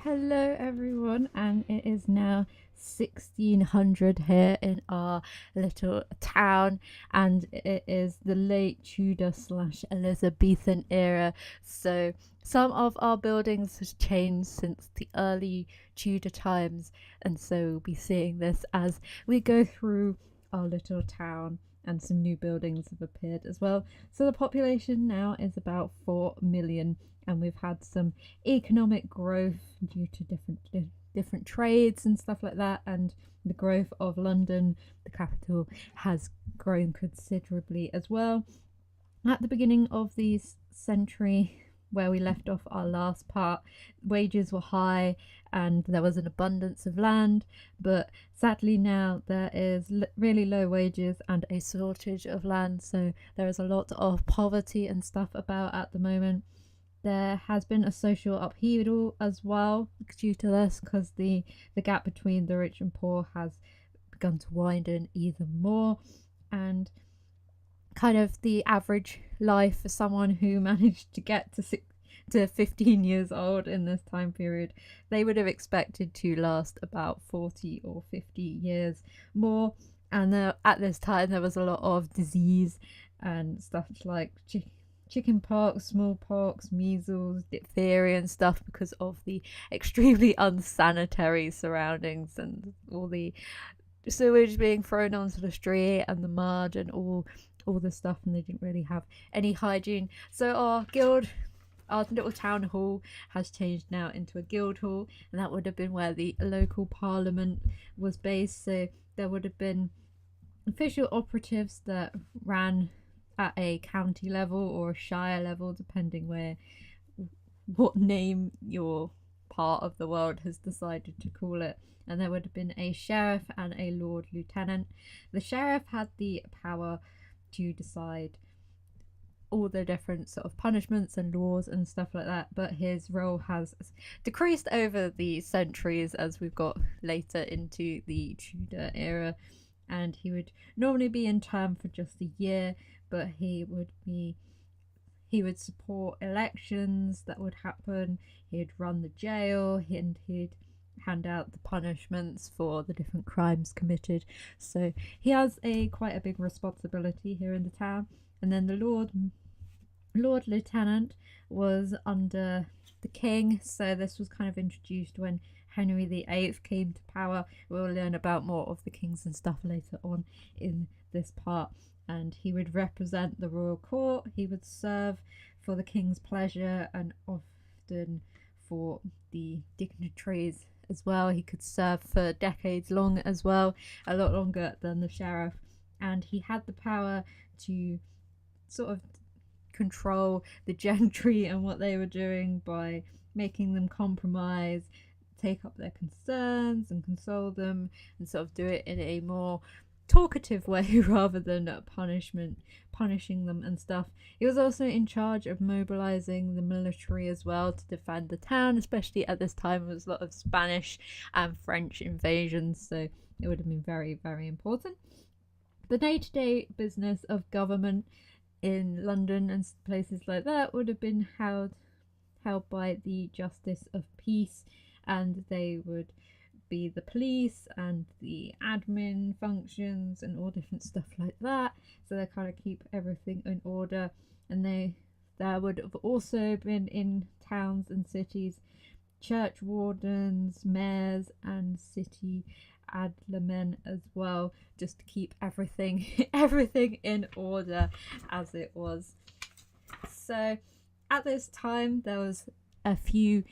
Hello everyone, and it is now 1600 here in our little town, and it is the late Tudor slash Elizabethan era. So some of our buildings has changed since the early Tudor times, and so we'll be seeing this as we go through our little town, and some new buildings have appeared as well. So the population now is about 4 million, and we've had some economic growth due to different trades and stuff like that, and the growth of London, the capital, has grown considerably as well. At the beginning of the century, where we left off our last part, wages were high and there was an abundance of land, but sadly now there is really low wages and a shortage of land, so there is a lot of poverty and stuff about at the moment. There has been a social upheaval as well due to this, because the gap between the rich and poor has begun to widen even more, and kind of the average life for someone who managed to get to 15 years old in this time period, they would have expected to last about 40 or 50 years more. And at this time there was a lot of disease and stuff like chicken pox, smallpox, measles, diphtheria and stuff, because of the extremely unsanitary surroundings and all the sewage being thrown onto the street and the mud and all the stuff, and they didn't really have any hygiene. So our little town hall has changed now into a guild hall, and that would have been where the local parliament was based. So there would have been official operatives that ran at a county level or a shire level, depending what name your part of the world has decided to call it. And there would have been a sheriff and a lord lieutenant. The sheriff had the power to decide all the different sort of punishments and laws and stuff like that, but his role has decreased over the centuries as we've got later into the Tudor era, and he would normally be in term for just a year, but he would support elections that would happen, he'd run the jail, and he'd hand out the punishments for the different crimes committed. So he has quite a big responsibility here in the town. And then the Lord Lieutenant was under the king, so this was kind of introduced when Henry VIII came to power. We'll learn about more of the kings and stuff later on in this part. And he would represent the royal court, he would serve for the king's pleasure, and often for the dignitaries as well. He could serve for decades long as well, a lot longer than the sheriff, and he had the power to sort of control the gentry and what they were doing by making them compromise, take up their concerns and console them, and sort of do it in a more talkative way rather than punishing them and stuff. He was also in charge of mobilizing the military as well to defend the town, especially at this time there was a lot of Spanish and French invasions, so it would have been very, very important. The day-to-day business of government in London and places like that would have been held by the Justice of Peace, and they would be the police and the admin functions and all different stuff like that, so they kind of keep everything in order. And there would have also been in towns and cities church wardens, mayors and city aldermen as well, just to keep everything in order as it was. So at this time there was a few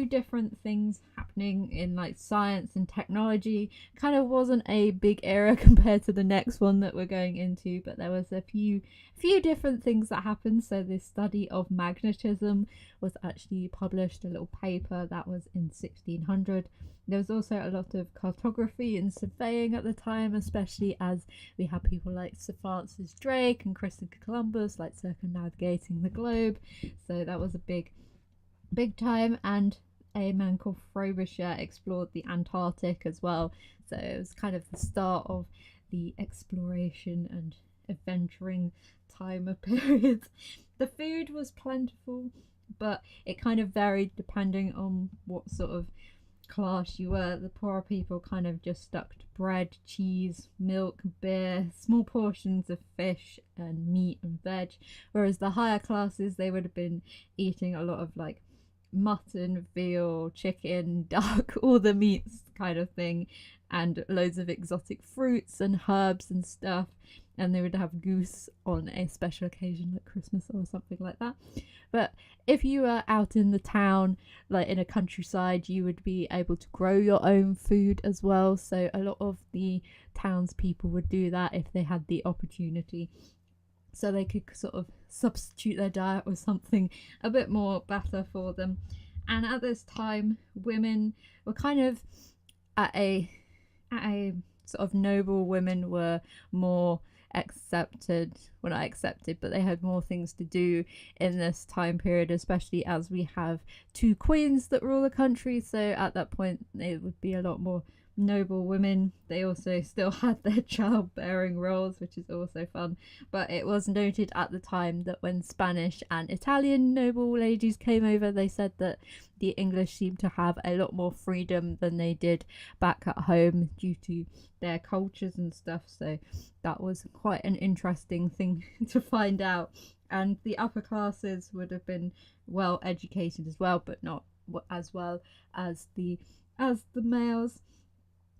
different things happening in like science and technology. Kind of wasn't a big era compared to the next one that we're going into, but there was a few different things that happened. So this study of magnetism was actually published, a little paper that was in 1600. There was also a lot of cartography and surveying at the time, especially as we had people like Sir Francis Drake and Christopher Columbus like circumnavigating the globe. So that was a big time. And a man called Frobisher explored the Antarctic as well, so it was kind of the start of the exploration and adventuring time of period. The food was plentiful, but it kind of varied depending on what sort of class you were. The poorer people kind of just stuck to bread, cheese, milk, beer, small portions of fish and meat and veg, whereas the higher classes, they would have been eating a lot of like mutton, veal, chicken, duck, all the meats kind of thing, and loads of exotic fruits and herbs and stuff. And they would have goose on a special occasion like Christmas or something like that. But if you were out in the town, like in a countryside, you would be able to grow your own food as well. So a lot of the townspeople would do that if they had the opportunity. So they could sort of substitute their diet with something a bit more better for them. And at this time, women were kind of at a sort of noble women were more accepted, well not accepted, but they had more things to do in this time period, especially as we have two queens that rule the country. So at that point it would be a lot more noble women. They also still had their childbearing roles, which is also fun, but it was noted at the time that when Spanish and Italian noble ladies came over, they said that the English seemed to have a lot more freedom than they did back at home due to their cultures and stuff. So that was quite an interesting thing to find out. And the upper classes would have been well educated as well, but not as well as the males.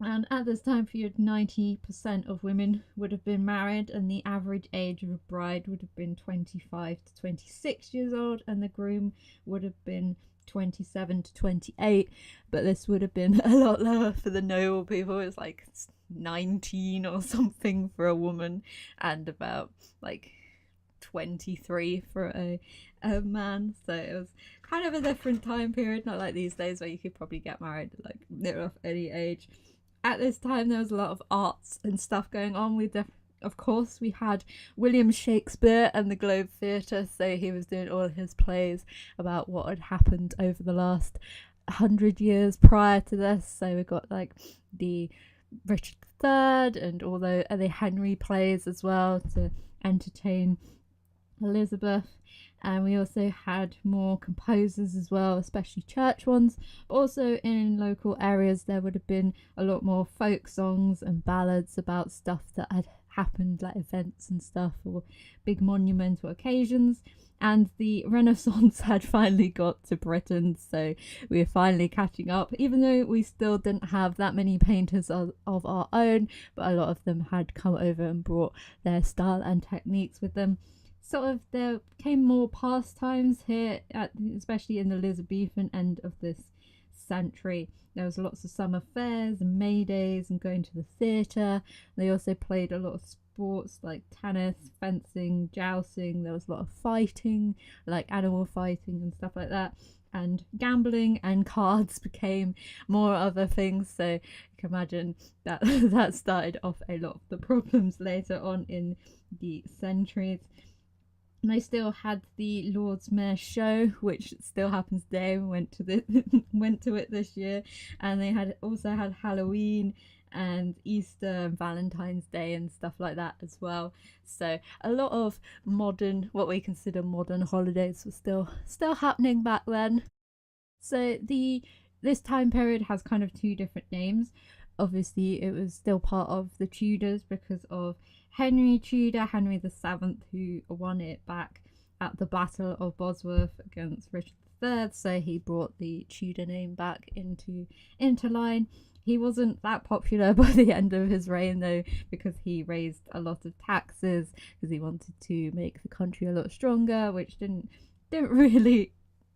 And at this time period, 90% of women would have been married, and the average age of a bride would have been 25 to 26 years old, and the groom would have been 27 to 28. But this would have been a lot lower for the noble people. It was like 19 or something for a woman, and about like 23 for a man. So it was kind of a different time period, not like these days where you could probably get married like near off any age. At this time there was a lot of arts and stuff going on. Of course we had William Shakespeare and the Globe Theatre, so he was doing all of his plays about what had happened over the last 100 years prior to this. So we got like the Richard III and all the Henry plays as well to entertain Elizabeth. And we also had more composers as well, especially church ones, but also in local areas there would have been a lot more folk songs and ballads about stuff that had happened, like events and stuff, or big monumental occasions. And the Renaissance had finally got to Britain, so we were finally catching up, even though we still didn't have that many painters of our own, but a lot of them had come over and brought their style and techniques with them. Sort of there came more pastimes here, especially in the Elizabethan end of this century. There was lots of summer fairs and May days and going to the theatre. They also played a lot of sports like tennis, fencing, jousting. There was a lot of fighting, like animal fighting and stuff like that. And gambling and cards became more other things. So you can imagine that that started off a lot of the problems later on in the centuries. And they still had the Lord's Mayor show, which still happens today. We went to it this year, and they also had Halloween and Easter and Valentine's Day and stuff like that as well. So a lot of what we consider modern holidays were still happening back then. So this time period has kind of two different names. Obviously it was still part of the Tudors because of Henry Tudor, Henry VII, who won it back at the Battle of Bosworth against Richard III. So he brought the Tudor name back into line. He wasn't that popular by the end of his reign though, because he raised a lot of taxes because he wanted to make the country a lot stronger, which didn't really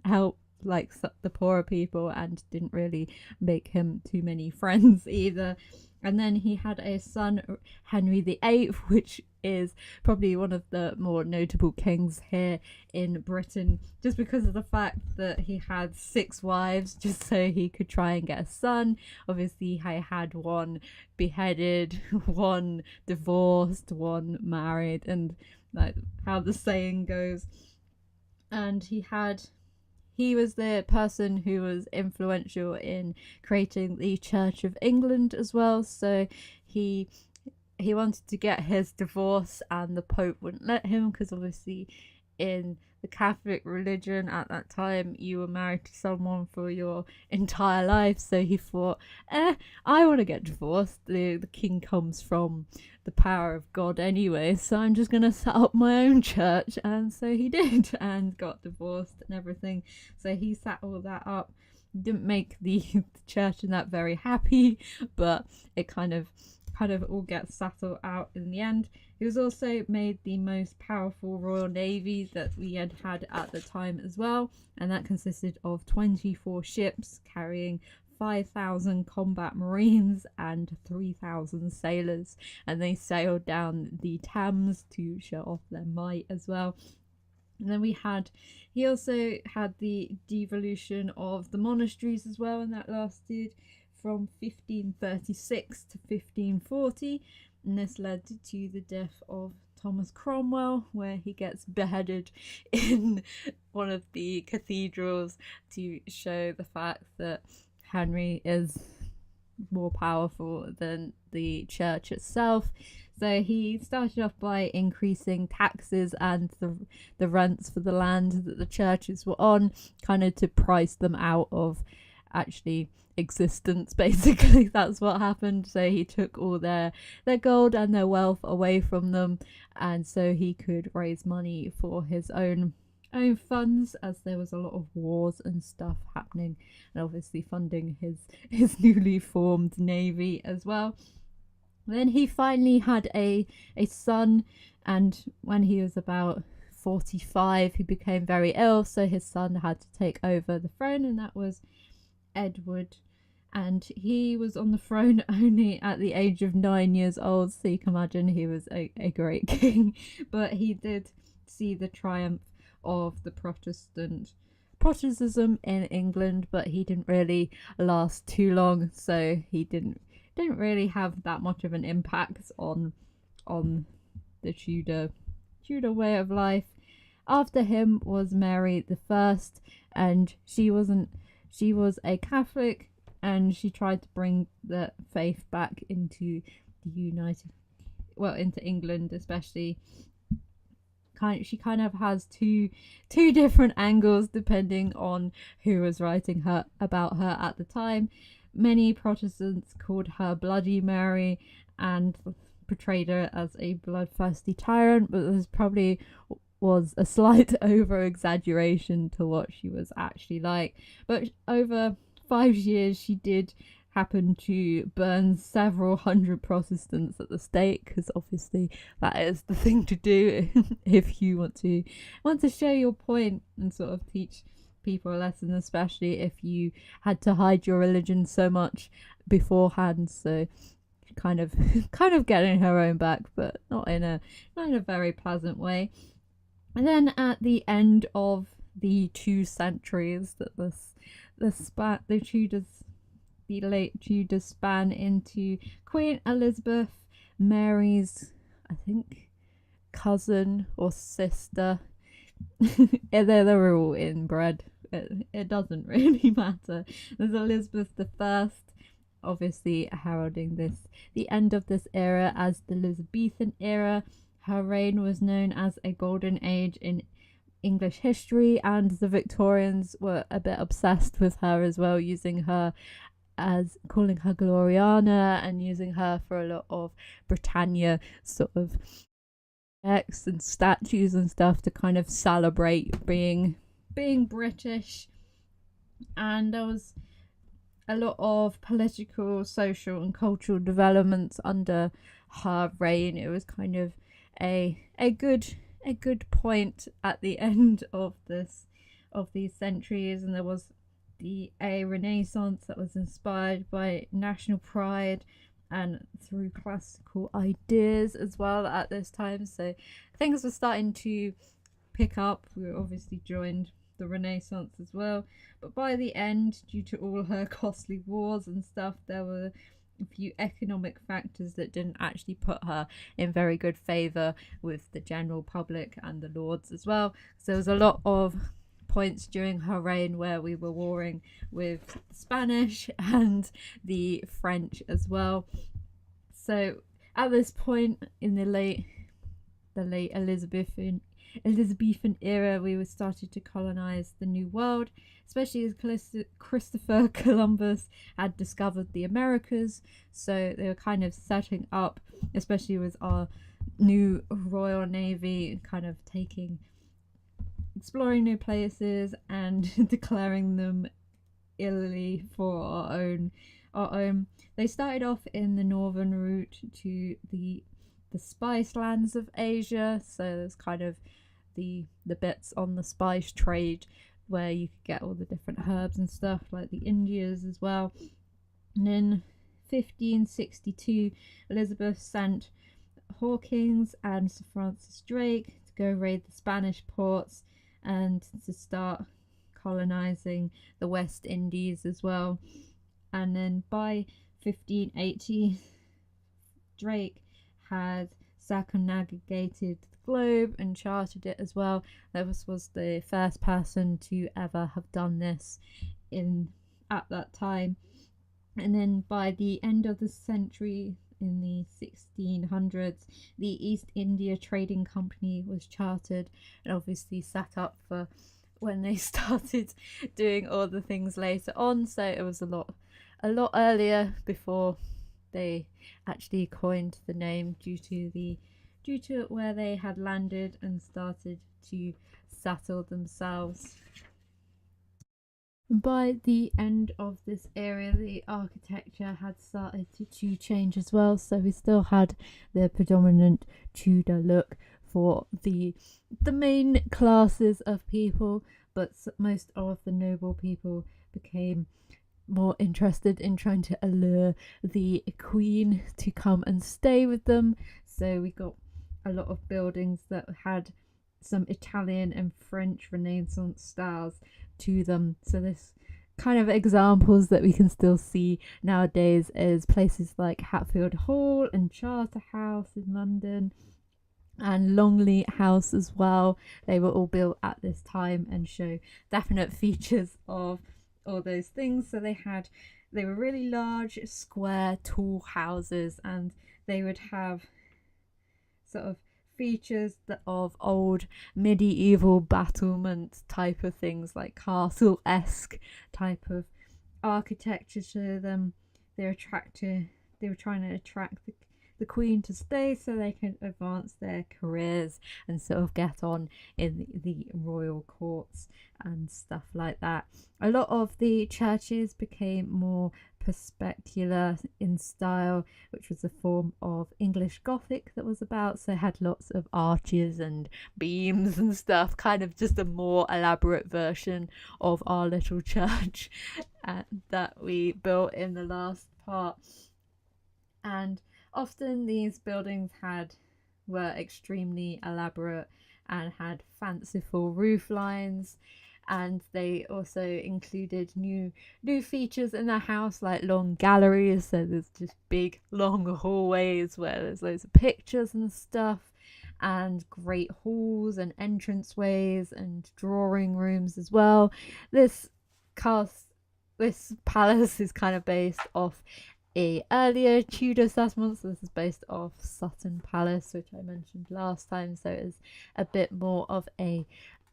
help like the poorer people, and didn't really make him too many friends either. And then he had a son, Henry VIII, which is probably one of the more notable kings here in Britain, just because of the fact that he had 6 wives just so he could try and get a son. Obviously, he had one beheaded, one divorced, one married, and like how the saying goes. And he was the person who was influential in creating the Church of England as well. So he wanted to get his divorce, and the Pope wouldn't let him because obviously in the Catholic religion at that time you were married to someone for your entire life. So he thought, I want to get divorced. The king comes from the power of God anyway, so I'm just going to set up my own church. And so he did, and got divorced and everything. So he set all that up. Didn't make the church and that very happy, but it kind of all gets settled out in the end. He was also made the most powerful Royal Navy that we had at the time as well, and that consisted of 24 ships carrying 5,000 combat marines and 3,000 sailors, and they sailed down the Thames to show off their might as well. And then he also had the devolution of the monasteries as well, and that lasted from 1536 to 1540, and this led to the death of Thomas Cromwell, where he gets beheaded in one of the cathedrals to show the fact that Henry is more powerful than the church itself. So he started off by increasing taxes and the rents for the land that the churches were on, kind of to price them out of actually existence. Basically, that's what happened. So he took all their gold and their wealth away from them, and so he could raise money for his own funds, as there was a lot of wars and stuff happening, and obviously funding his newly formed navy as well. Then he finally had a son, and when he was about 45 he became very ill, so his son had to take over the throne, and that was Edward. And he was on the throne only at the age of 9 years old, so you can imagine he was a great king. But he did see the triumph of the Protestantism in England, but he didn't really last too long, so he didn't really have that much of an impact on the Tudor way of life. After him was Mary the I, and she was a Catholic, and she tried to bring the faith back into into England especially. She kind of has two different angles depending on who was writing about her at the time. Many Protestants called her Bloody Mary and portrayed her as a bloodthirsty tyrant, but this probably was a slight over exaggeration to what she was actually like. But over 5 years she did happen to burn several hundred Protestants at the stake, because obviously that is the thing to do if you want to show your point and sort of teach people a lesson, especially if you had to hide your religion so much beforehand. So kind of getting her own back, but not in a very pleasant way. And then at the end of the 2 centuries that the late Tudors span into, Queen Elizabeth, Mary's, I think, cousin or sister, they're all inbred. It doesn't really matter. There's Elizabeth I, obviously heralding the end of this era as the Elizabethan era. Her reign was known as a golden age in English history, and the Victorians were a bit obsessed with her as well, calling her Gloriana and using her for a lot of Britannia sort of texts and statues and stuff to kind of celebrate being British. And there was a lot of political, social and cultural developments under her reign. It was kind of a good point at the end of these centuries, and there was a renaissance that was inspired by national pride and through classical ideas as well at this time. So things were starting to pick up. We obviously joined the Renaissance as well, but by the end, due to all her costly wars and stuff, there were a few economic factors that didn't actually put her in very good favour with the general public and the lords as well. So there was a lot of points during her reign where we were warring with the Spanish and the French as well. So at this point in the late Elizabethan era, we were started to colonize the New World, especially as Christopher Columbus had discovered the Americas. So they were kind of setting up, especially with our new Royal Navy, kind of exploring new places and declaring them illy for our own. They started off in the northern route to the spice lands of Asia, so there's kind of the bits on the spice trade where you could get all the different herbs and stuff, like the Indias as well. And in 1562, Elizabeth sent Hawkins and Sir Francis Drake to go raid the Spanish ports and to start colonizing the West Indies as well. And then by 1580, Drake had circumnavigated the globe and charted it as well. This was the first person to ever have done this at that time. And then by the end of the century, in the 1600s, the East India Trading Company was chartered and obviously set up for when they started doing all the things later on. So it was a lot earlier before they actually coined the name, due to where they had landed and started to settle themselves. By the end of this area, the architecture had started to change as well, so we still had the predominant Tudor look for the main classes of people, but most of the noble people became more interested in trying to allure the queen to come and stay with them. So we got a lot of buildings that had some Italian and French Renaissance styles to them. So this kind of examples that we can still see nowadays is places like Hatfield Hall and Charterhouse in London and Longleat House as well. They were all built at this time and show definite features of all those things. So they were really large, square, tall houses, and they would have sort of features of old medieval battlement type of things, like castle-esque type of architecture to them. They were trying to attract the queen to stay so they could advance their careers and sort of get on in the royal courts and stuff like that. A lot of the churches became more perpendicular in style, which was a form of English Gothic that was about, so it had lots of arches and beams and stuff, kind of just a more elaborate version of our little church that we built in the last part. And often these buildings were extremely elaborate and had fanciful roof lines, and they also included new features in their house, like long galleries. So there's just big long hallways where there's loads of pictures and stuff, and great halls and entranceways and drawing rooms as well. This palace is kind of based off a earlier Tudor settlement. So this is based off Sutton Palace, which I mentioned last time, so it's a bit more of a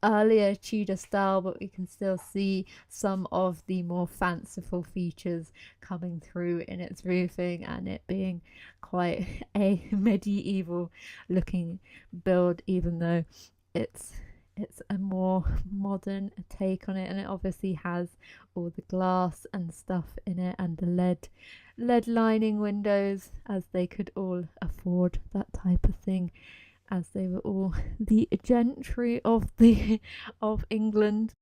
earlier Tudor style, but we can still see some of the more fanciful features coming through in its roofing, and it being quite a medieval looking build, even though it's a more modern take on it. And it obviously has all the glass and stuff in it, and the lead lining windows, as they could all afford that type of thing, as they were all the gentry of England.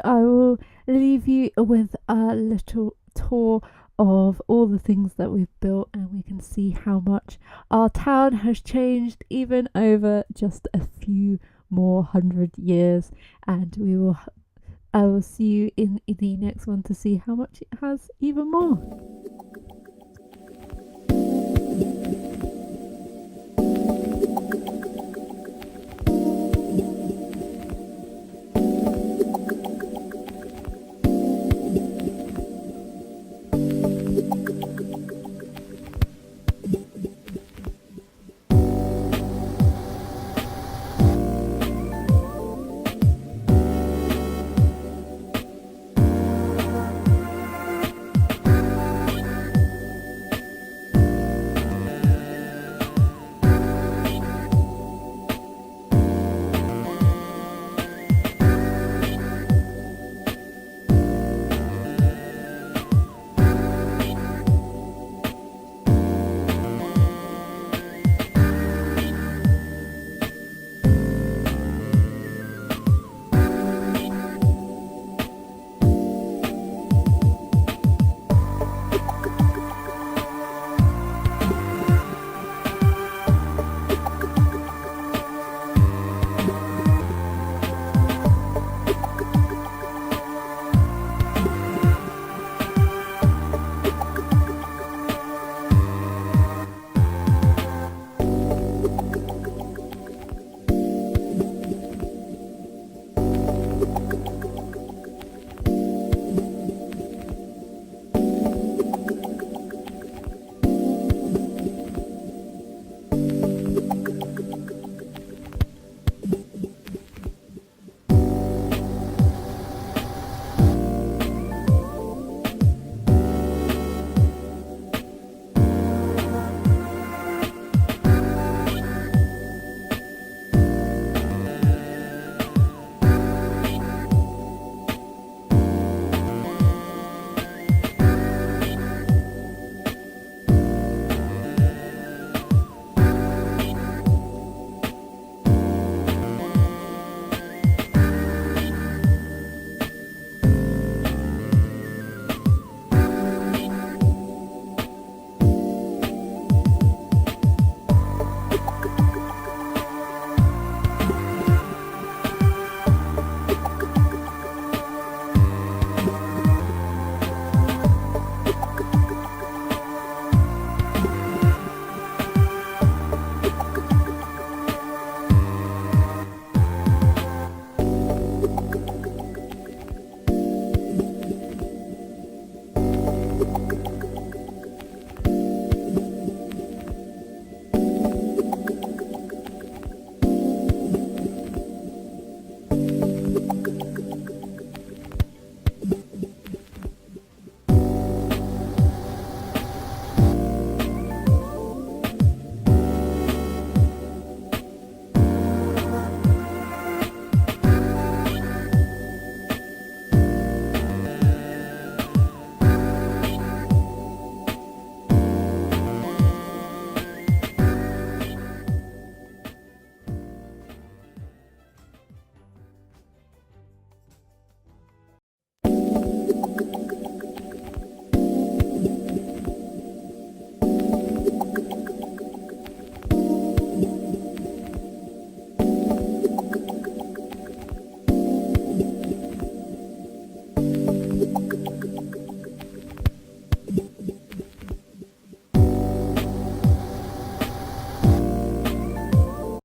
I will leave you with a little tour of all the things that we've built, and we can see how much our town has changed even over just a few more 100 years. And I will see you in the next one to see how much it has even more.